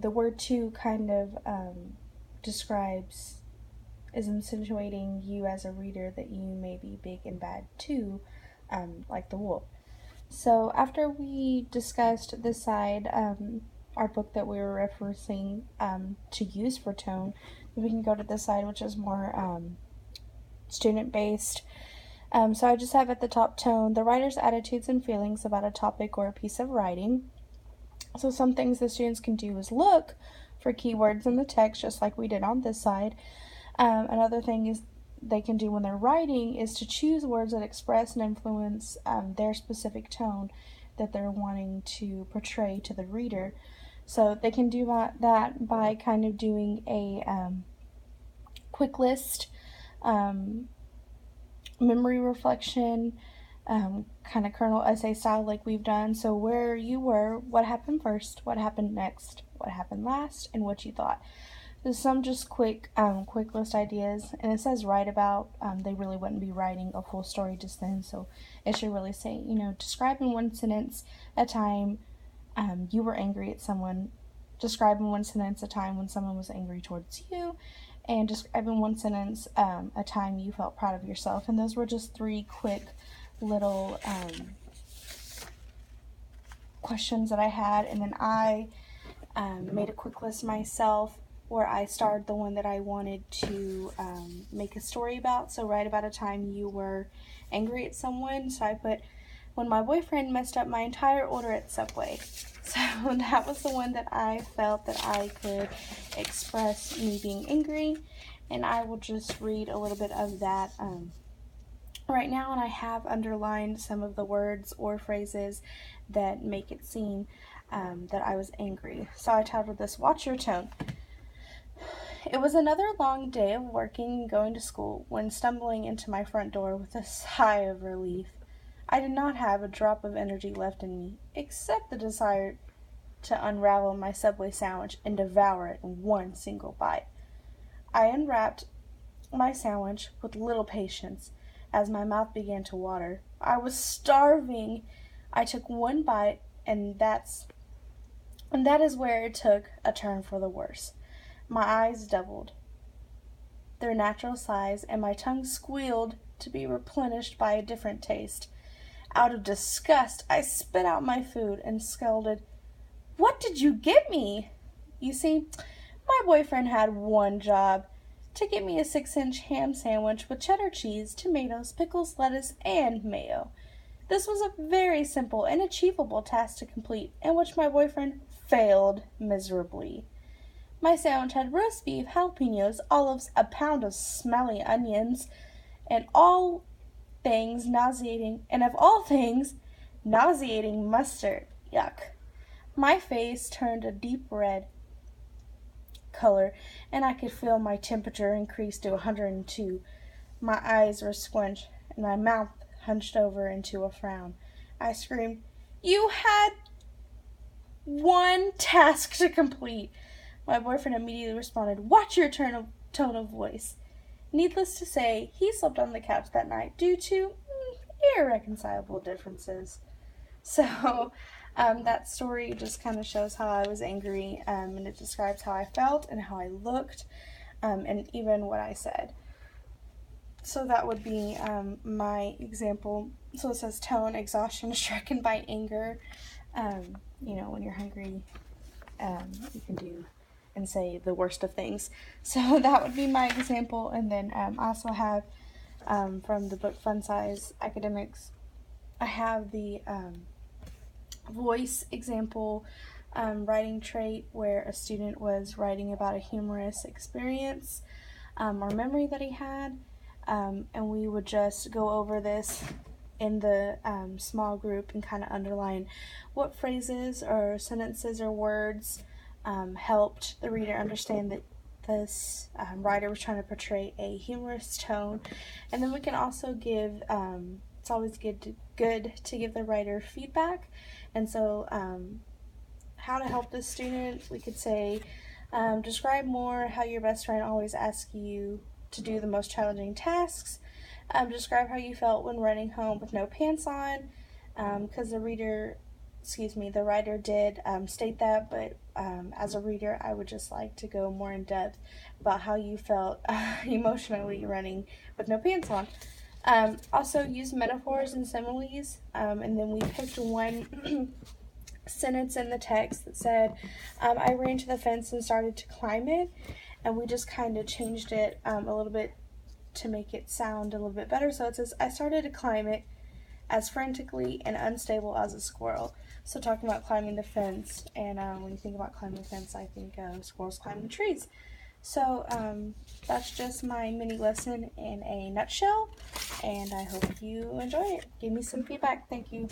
The word to kind of is insinuating you as a reader that you may be big and bad too, like the wolf. So after we discussed this side, our book that we were referencing to use for tone, we can go to this side, which is more student-based. So I just have at the top tone, the writer's attitudes and feelings about a topic or a piece of writing. So some things the students can do is look for keywords in the text, just like we did on this side. Another thing is they can do when they're writing is to choose words that express and influence their specific tone that they're wanting to portray to the reader. So they can do that by kind of doing a quick list, memory reflection, kind of kernel essay style like we've done. So where you were, what happened first, what happened next, what happened last, and what you thought. There's some just quick list ideas, and it says write about. They really wouldn't be writing a full story just then, so it should really say, describe in one sentence a time you were angry at someone, describe in one sentence a time when someone was angry towards you, and describe in one sentence a time you felt proud of yourself. And those were just 3 quick little questions that I had, and then I made a quick list myself where I starred the one that I wanted to make a story about. So write about a time you were angry at someone. So I put, when my boyfriend messed up my entire order at Subway. So that was the one that I felt that I could express me being angry. And I will just read a little bit of that right now, and I have underlined some of the words or phrases that make it seem that I was angry. So I titled this, Watch Your Tone. It was another long day of working and going to school when stumbling into my front door with a sigh of relief. I did not have a drop of energy left in me, except the desire to unravel my Subway sandwich and devour it in one single bite. I unwrapped my sandwich with little patience as my mouth began to water. I was starving. I took one bite, and that is where it took a turn for the worse. My eyes doubled their natural size, and my tongue squealed to be replenished by a different taste. Out of disgust, I spit out my food and scolded, "What did you get me?" You see, my boyfriend had one job, to get me a 6-inch ham sandwich with cheddar cheese, tomatoes, pickles, lettuce, and mayo. This was a very simple and achievable task to complete, in which my boyfriend failed miserably. My sandwich had roast beef, jalapenos, olives, a pound of smelly onions, and of all things, nauseating mustard. Yuck. My face turned a deep red color, and I could feel my temperature increase to 102. My eyes were squenched, and my mouth hunched over into a frown. I screamed, "You had one task to complete." My boyfriend immediately responded, "Watch your tone of voice." Needless to say, he slept on the couch that night due to irreconcilable differences. So that story just kind of shows how I was angry, and it describes how I felt and how I looked, and even what I said. So that would be my example. So it says tone, exhaustion, stricken by anger. When you're hungry, you can do and say the worst of things. So that would be my example. And then I also have from the book Fun Size Academics, I have the voice example writing trait where a student was writing about a humorous experience or memory that he had, and we would just go over this in the small group and kind of underline what phrases or sentences or words helped the reader understand that this writer was trying to portray a humorous tone. And then we can also give, it's always good to give the writer feedback. And so how to help this student, we could say, describe more how your best friend always asks you to do the most challenging tasks. Describe how you felt when running home with no pants on, because the reader excuse me, the writer did state that, but as a reader, I would just like to go more in depth about how you felt emotionally running with no pants on. Also, use metaphors and similes, and then we picked one sentence in the text that said, I ran to the fence and started to climb it, and we just kind of changed it a little bit to make it sound a little bit better. So it says, I started to climb it as frantically and unstable as a squirrel. So talking about climbing the fence, and when you think about climbing the fence, I think squirrels climb the trees. So that's just my mini lesson in a nutshell, and I hope you enjoy it. Give me some feedback. Thank you.